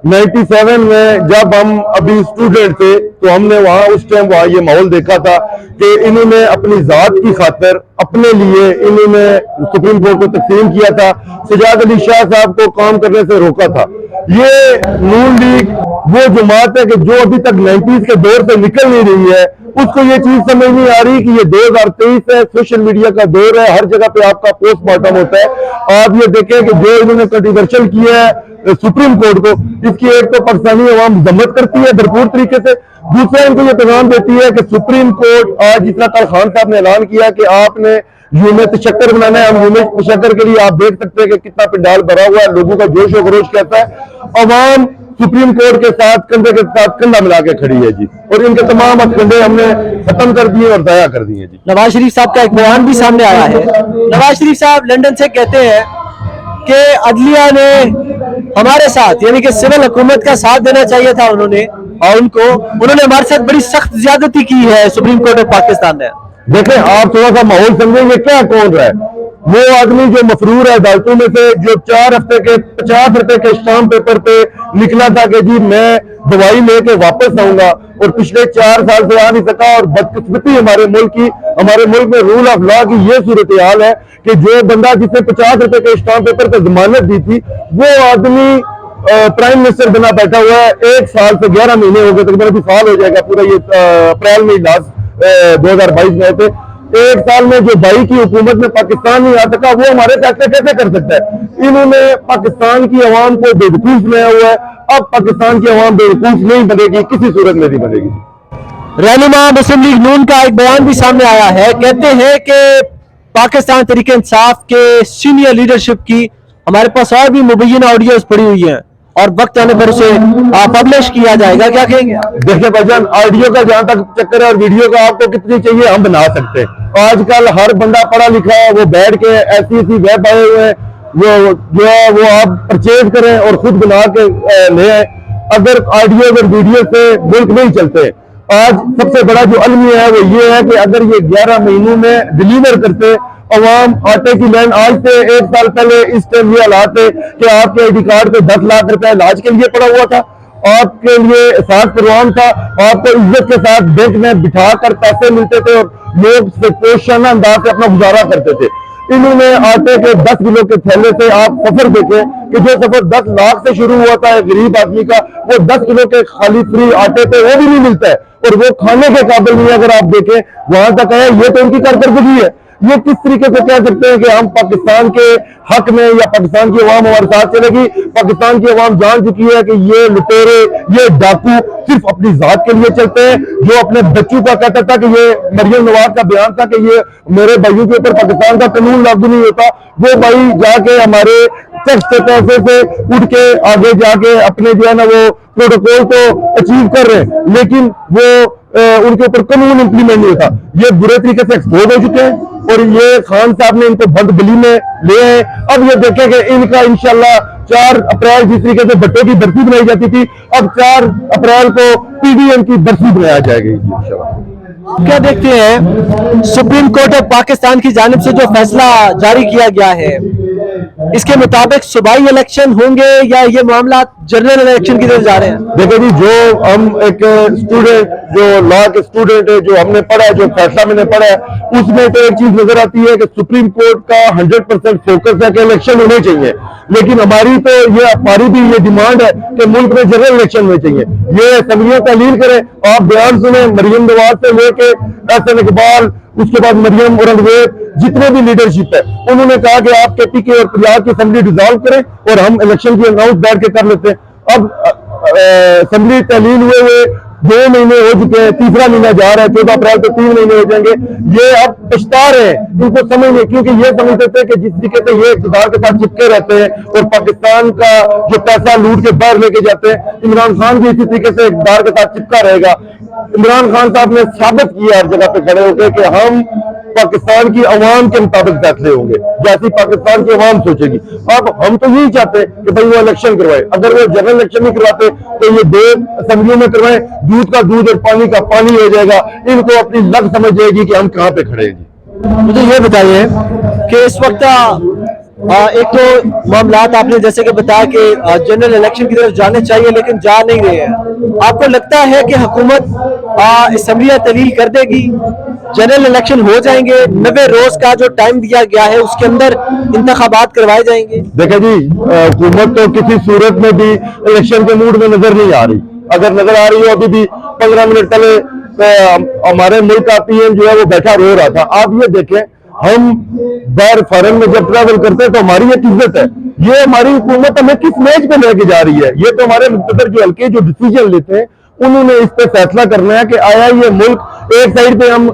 97 में जब हम अभी स्टूडेंट थे तो हमने वहां उस टाइम वहां ये माहौल देखा था कि इन्होंने अपनी जात की खातिर अपने लिए इन्होंने सुप्रीम कोर्ट को तस्लीम किया था, सजाद अली शाह साहब को काम करने से रोका था। ये नून लीग वो जमात है कि जो अभी तक 90s के दौर से निकल नहीं रही है, उसको ये चीज समझ नहीं आ रही कि ये 2023 है, सोशल मीडिया का दौर है, हर जगह पे आपका पोस्टमार्टम होता है। आप ये देखें कि जो इन्होंने कंट्रोवर्शियल किया है सुप्रीम कोर्ट को, इसकी एक तो पाकिस्तानी अवाम मजम्मत करती है भरपूर तरीके से, दूसरा इनको ये पैगाम देती है कि सुप्रीम कोर्ट आज जितना कल खान साहब ने ऐलान किया कि आपने यूमे तशक्कर बनाना है, हम यूमे तशक्कर के लिए आप देख सकते हैं कि कितना पंडाल भरा हुआ है, लोगों का जोश और खरोश कैसा है। अवाम सुप्रीम कोर्ट के साथ कंधे के साथ कंधा मिला के खड़ी है जी, और इनके तमाम हथकंडे हमने खत्म कर दिए और दया कर दिए जी। नवाज शरीफ साहब का एक बयान भी सामने आया है। नवाज शरीफ साहब लंदन से कहते हैं कि अदलिया ने हमारे साथ यानी कि सिविल हुकूमत का साथ देना चाहिए था उन्होंने, और उन्होंने हमारे साथ बड़ी सख्त ज्यादती की है सुप्रीम कोर्ट ऑफ पाकिस्तान ने। देखें आप थोड़ा सा माहौल समझेंगे क्या कौन रहा है। वो आदमी जो मफरूर है अदालतों में से, जो 4 हफ्ते के 50 रुपए के स्टाम्प पेपर पे निकला था कि जी मैं दवाई लेके वापस आऊंगा, और पिछले 4 साल से आ नहीं सका। और बदकिस्मती हमारे मुल्क में रूल ऑफ लॉ की ये सूरत हाल है कि जो बंदा जिसने 50 रुपए के स्टाम्प पेपर पर जमानत दी थी, वो आदमी प्राइम मिनिस्टर बना बैठा हुआ है। 1 साल से 11 महीने हो गए, तकरीबन अभी साल हो जाएगा पूरा, ये अप्रैल में लास्ट 2022 में आए थे। 1 साल में जो भाई की हुकूमत में पाकिस्तान नहीं आ सका, वो हमारे फैसले कैसे कर सकता है। इन्होंने पाकिस्तान की अवाम को बेवकूफ बनाया हुआ है। अब पाकिस्तान की अवाम बेवकूफ नहीं बनेगी, किसी सूरत में नहीं बनेगी। रहनुमा मुस्लिम लीग नून का एक बयान भी सामने आया है। कहते हैं कि पाकिस्तान तहरीक इंसाफ के सीनियर लीडरशिप की हमारे पास और भी मुबैना ऑडियोज पड़ी हुई है और वक्त आने पर उसे पब्लिश किया जाएगा, क्या कहेंगे? देखिए भाईजान, ऑडियो का जहां तक चक्कर है और वीडियो का आपको कितनी चाहिए हम बना सकते हैं। आजकल हर बंदा पढ़ा लिखा है, वो बैठ के ऐसी वेब आए हुए हैं, वो जो है वो आप परचेज करें और खुद बना के ले आए। अगर ऑडियो और वीडियो से मुल्क नहीं चलते। आज सबसे बड़ा जो अलमिया है वो ये है कि अगर ये 11 महीनों में डिलीवर करते, अवाम आटे की लाइन आज से 1 साल पहले इस टाइम ये हालात है कि आपके आईडी कार्ड पे 10 लाख रुपए इलाज के लिए पड़ा हुआ था, आपके लिए एहसास परवान था, आपको इज्जत के साथ बैंक में बिठा कर पैसे मिलते थे और लोग पोषाना अंदाज से अपना गुजारा करते थे। इन्होंने आटे के 10 किलो के थैले से आप सफर देखें कि जो सफर 10 लाख से शुरू हुआ था गरीब आदमी का, वो 10 किलो के खाली फ्री आटे पे वो भी नहीं मिलता है और वो खाने के काबिल नहीं है। अगर आप देखें वहां तक है, ये तो उनकी कारकर्दगी है। ये किस तरीके से कह सकते हैं कि हम पाकिस्तान के हक में या पाकिस्तान की अवाम हमारे साथ चलेगी? पाकिस्तान की अवाम जान चुकी है कि ये लुटेरे, ये डाकू सिर्फ अपनी जात के लिए चलते हैं। जो अपने बच्चों का कहता था कि ये मरियम नवाज का बयान था कि ये मेरे भाइयों के ऊपर पाकिस्तान का कानून लागू नहीं होता, वो भाई जाके हमारे टैक्स के पैसे से उठ के आगे जाके अपने जो है ना वो प्रोटोकॉल को अचीव कर रहे हैं, लेकिन वो उनके ऊपर कानून इंप्लीमेंट नहीं होता। ये बुरे तरीके से एक्सपोज हो चुके हैं और ये खान साहब ने इनको बंद गली में ले आए। अब ये देखें कि इनका इंशाल्लाह 4 अप्रैल जिस तरीके से भट्टो की बरसी बनाई जाती थी, अब 4 अप्रैल को पीडीएम की बरसी बनाया जाएगी इंशाल्लाह। क्या देखते हैं सुप्रीम कोर्ट ऑफ पाकिस्तान की जानिब से जो फैसला जारी किया गया है, इसके मुताबिक सूबाई इलेक्शन होंगे या ये मामला जनरल इलेक्शन की तरफ जा रहे हैं? देखो जी, जो हम एक स्टूडेंट, जो लॉ के स्टूडेंट है, जो हमने पढ़ा है, जो फैसला मैंने पढ़ा है, उसमें तो एक चीज नजर आती है कि सुप्रीम कोर्ट का 100% फोकस है कि इलेक्शन होने चाहिए। लेकिन हमारी भी ये डिमांड है कि मुल्क में जनरल इलेक्शन होने चाहिए। ये असेंबलियों तहलील करें, आप बयान सुने मरियम नवाज से लेके एहसन इकबाल, उसके बाद मरियम औरंगजेब, जितने भी लीडरशिप है, उन्होंने कहा कि आप केपीके और पंजाब की असेंबली डिसॉल्व करें और हम इलेक्शन की अनाउंस बैठ के कर लेते हैं। अब असेंबली तहलील हुए 2 महीने हो चुके हैं, तीसरा महीना जा रहा है, 14 अप्रैल को 3 महीने हो जाएंगे। ये अब पछता रहे हैं, इनको समझ नहीं, क्योंकि ये समझते थे कि जिस तरीके से ये इक़्तिदार के साथ चिपके रहते हैं और पाकिस्तान का जो पैसा लूट के बाहर लेके जाते हैं, इमरान खान भी इसी तरीके से इक़्तिदार के साथ चिपका रहेगा। इमरान खान साहब ने साबित किया हर जगह पे खड़े होकर कि हम पाकिस्तान की अवाम के मुताबिक फैसले होंगे, जैसी पाकिस्तान की अवाम सोचेगी। अब हम तो यही चाहते हैं कि भाई वो इलेक्शन करवाए। अगर वो जनरल इलेक्शन नहीं करवाते तो ये 2 असेंबलियों में करवाए, दूध का दूध और पानी का पानी हो जाएगा। इनको अपनी लग समझ जाएगी कि हम कहाँ पे खड़े हैं। मुझे ये बताइए कि इस वक्त एक तो मामलात आपने जैसे कि बताया कि जनरल इलेक्शन की तरफ जाने चाहिए लेकिन जा नहीं रहे हैं। आपको लगता है कि हुकूमत असम्बलियां तलील कर देगी, जनरल इलेक्शन हो जाएंगे, 90 रोज का जो टाइम दिया गया है उसके अंदर इंतखाबात करवाए जाएंगे? देखिए जी, हुकूमत तो किसी सूरत में भी इलेक्शन के मूड में नजर नहीं आ रही। अगर नजर आ रही हो, अभी भी 15 मिनट पहले हमारे मुल्क का पीएम जो है वो बैठा रो रहा था। आप ये देखें, हम बाहर फॉरेन में जब ट्रैवल करते हैं तो हमारी ये इज्जत है, ये हमारी हुकूमत हमें किस मेज पे लेके जा रही है। ये तो हमारे मुख्तदर जो हल्के जो डिसीजन लेते हैं उन्होंने इस पे फैसला करना है कि आया ये मुल्क एक साइड पे हम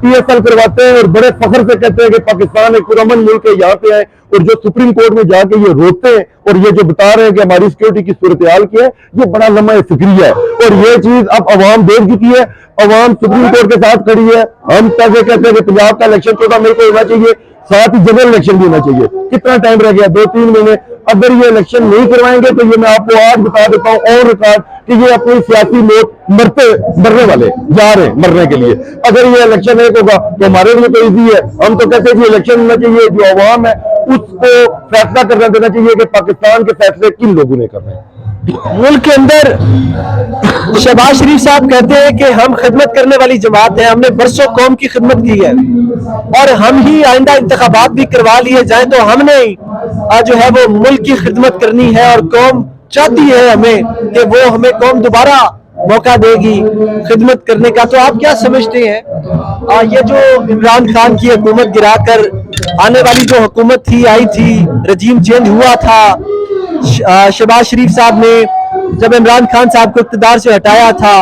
PSL करवाते हैं और बड़े फख्र से कहते हैं कि पाकिस्तान एक पुरअमन मुल्क है, यहाँ पे है, और जो सुप्रीम कोर्ट में जाके ये रोते हैं और ये जो बता रहे हैं कि हमारी सिक्योरिटी की सूरत हाल की है, ये बड़ा लम्हा फिक्रिया है। और ये चीज अब अवाम देख चुकी है, अवाम सुप्रीम कोर्ट के साथ खड़ी है। हम तक कहते हैं कि पंजाब का इलेक्शन 14 मई को होना चाहिए, साथ ही जनरल इलेक्शन भी होना चाहिए। कितना टाइम रह गया? 2-3 महीने। अगर ये इलेक्शन नहीं करवाएंगे तो ये मैं आपको आज बता देता हूँ और रिकॉर्ड कि ये अपनी सियासी मौत मरने वाले जा रहे हैं मरने के लिए। अगर ये इलेक्शन एक होगा तो हमारे लिए तो इजी है, हम तो कहते हैं कि इलेक्शन होना चाहिए, जो अवाम है उसको फैसला करना देना चाहिए कि पाकिस्तान के फैसले किन लोगों ने करने हैं। मुल्क के अंदर शहबाज शरीफ साहब कहते हैं कि हम खिदमत करने वाली जमात है, हमने बरसों कौम की खिदमत की है और हम ही आइंदा इंतखाबात भी करवा लिए जाए तो हमने जो है वो मुल्क की खिदमत करनी है और कौम चाहती है हमें कि वो हमें कौम दोबारा मौका देगी खिदमत करने का। तो आप क्या समझते हैं ये जो इमरान खान की हुकूमत गिराकर आने वाली जो हुकूमत थी आई थी, रजीम चेंज हुआ था, शहबाज शरीफ साहब ने जब इमरान खान साहब को इक़्तिदार से हटाया था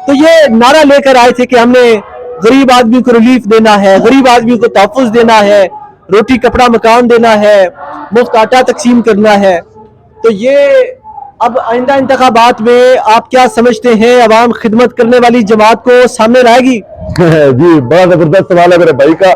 तो ये नारा लेकर आए थे कि हमने गरीब आदमी को रिलीफ देना है, गरीब आदमी को तहफ़्फ़ुज़ देना है, रोटी कपड़ा मकान देना है, मुफ्त आटा तकसीम करना है। तो ये अब आइंदा इंतखाबात में आप क्या समझते हैं, अवाम खिदमत करने वाली जमात को सामने लाएगी? जी, बड़ा जबरदस्त सवाल है मेरे भाई का।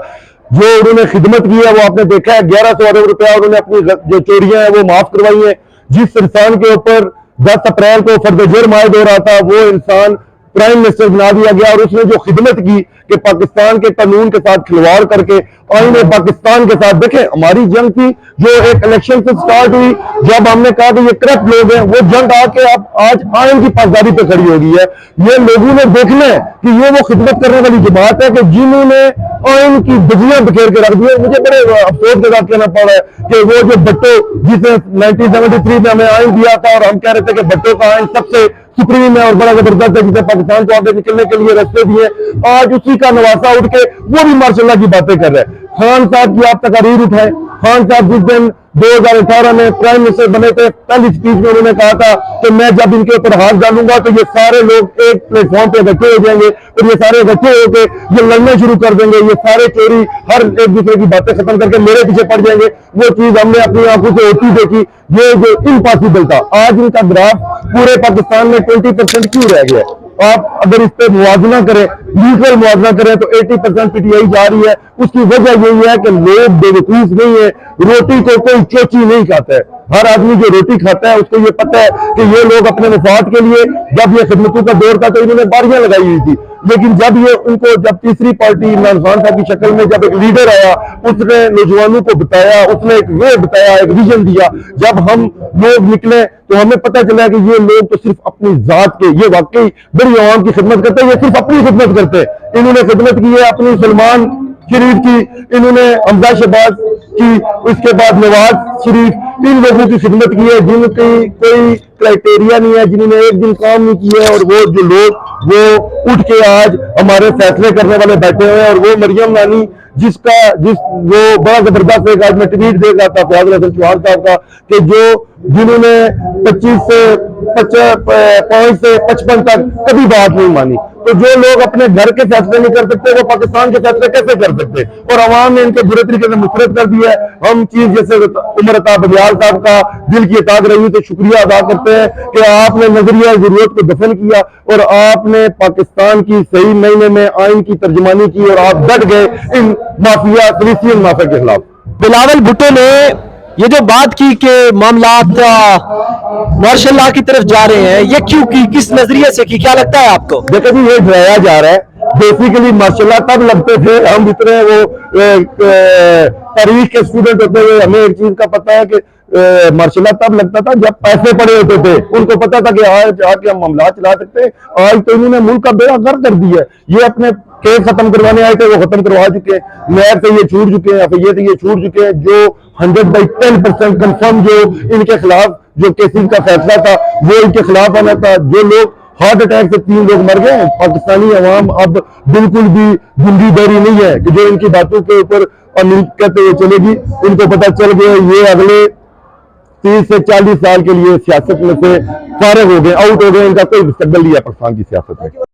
जो उन्होंने खिदमत की है वो आपने देखा है, 1100 अरब रुपया उन्होंने अपनी जो चोरियां हैं वो माफ करवाई है। जिस इंसान के ऊपर 10 अप्रैल को फर्द जुर्म आयद हो रहा था वो इंसान प्राइम मिनिस्टर बना दिया गया और उसने जो खिदमत की कि पाकिस्तान के कानून के साथ खिलवाड़ करके आईने पाकिस्तान के साथ, देखें हमारी जंग थी जो एक इलेक्शन से स्टार्ट हुई, जब हमने कहा कि ये करप्ट लोग हैं, वो जंग आके अब आज आइन की पासदारी पे खड़ी हो गई है। ये लोगों ने देखना है कि ये वो खिदमत करने वाली जमात है कि जिन्होंने आइन की बिजलियां बिखेर के रख दी है। मुझे बड़े अफसोस के साथ कहना पड़ रहा है कि वो जो भट्टो जिसने 1973 में हमें आइन दिया था और हम कह रहे थे कि भट्टो का आइन सबसे सुप्रीम है और बड़ा जबरदस्त है, जिसने पाकिस्तान को आगे निकलने के लिए रास्ते दिए, आज उसी का नवासा उठ के वो भी मार्शल्लाह की बातें कर रहे हैं। खान साहब की आप तकारीर उठाएं, खान साहब जिस दिन 2018 में प्राइम मिनिस्टर बने थे, पहली स्पीच में उन्होंने कहा था कि मैं जब इनके ऊपर हाथ डालूंगा तो ये सारे लोग एक प्लेटफॉर्म पे इकट्ठे हो जाएंगे और ये सारे इकट्ठे होकर ये लड़ना शुरू कर देंगे, ये सारे चोरी हर एक दूसरे की बातें खत्म करके मेरे पीछे पड़ जाएंगे। वो चीज हमने अपनी आंखों से होती देखी, ये जो इम्पॉसिबल था। आज इनका ग्राफ पूरे पाकिस्तान में 20% क्यों रह गया? आप अगर इस पे मुआवजा करें, न्यूट्रल मुआवजा करें तो 80% PTI जा रही है। उसकी वजह यही है कि लोग बेवकूफ नहीं है, रोटी को कोई चोची नहीं खाता है। हर आदमी जो रोटी खाता है उसको ये पता है कि ये लोग अपने मफाद के लिए, जब ये खिदमतों का दौर था तो इन्होंने बारियां लगाई हुई थी, लेकिन जब ये उनको जब तीसरी पार्टी इमरान खान साहब की शक्ल में जब एक लीडर आया, उसने नौजवानों को बताया, उसने एक वे बताया, एक विजन दिया, जब हम लोग निकले तो हमें पता चला कि ये लोग तो सिर्फ अपनी जात के, ये वाकई बड़ी आवाम की खिदमत करते हैं, ये सिर्फ अपनी खिदमत करते हैं। इन्होंने खिदमत की है अपनी सलमान शरीफ की, इन्होंने हमजा शहबाज की, उसके बाद नवाज शरीफ, इन लोगों की खिदमत की है जिनकी कोई क्राइटेरिया नहीं है, जिन्होंने एक दिन काम नहीं किया और वो जो लोग वो उठ के आज हमारे फैसले करने वाले बैठे हुए हैं। और वो मरियम नानी जिस वो बड़ा जबरदस्त एक आज मैं ट्वीट देख रहा था फयाज हसन चौहान साहब का कि जिन्होंने 25 से 55 तक कभी बात नहीं मानी, तो जो लोग अपने घर के फैसले नहीं कर सकते वो पाकिस्तान के फैसले कैसे कर सकते? और अवाम ने इनके बुरे तरीके से मुस्तरद कर दिया है। हम चीज जैसे उमर अता बलियाल साहब का दिल की अताक रही तो शुक्रिया अदा करते हैं कि आपने नजरिया जरूरत को दफन किया और आपने पाकिस्तान की सही महीने में आइन की तर्जुमानी की और आप डट गए इन माफिया फिलिस्तीन माफिया के खिलाफ। बिलावल भुट्टो ने ये जो बात की कि मामलात मार्शल लॉ की तरफ जा रहे हैं, ये क्यों की, किस नजरिए से की, क्या लगता है आपको? देखो जी, ये डराया जा रहा है। बेसिकली मार्शल लॉ तब लगते थे हम इतने वो तारीख के स्टूडेंट होते हुए हमें एक चीज का पता है कि मार्शल तब लगता था जब पैसे पड़े होते थे। उनको पता था कि आज आके हम मामला चला सकते हैं। आज तो इन्होंने मुल्क का बेड़ा गर्क कर दिया है। ये अपने केस खत्म करवाने आए थे, वो खत्म करवा चुके हैं। मैच से ये छूट चुके हैं, एफआईए से ये छूट चुके हैं। जो 100/10% कंफर्म जो इनके खिलाफ जो केसेस का फैसला था वो इनके खिलाफ आना था। जो लोग हार्ट अटैक से 3 लोग मर गए। पाकिस्तानी अवाम अब बिल्कुल भी जिंदीदारी नहीं है कि जो इनकी बातों के ऊपर अमीर कहते हुए चलेगी। इनको पता चल गया ये अगले 30 से 40 साल के लिए सियासत में से फारिग हो गए, आउट हो गए। इनका कोई मुस्तकबिल नहीं है पाकिस्तान की सियासत में।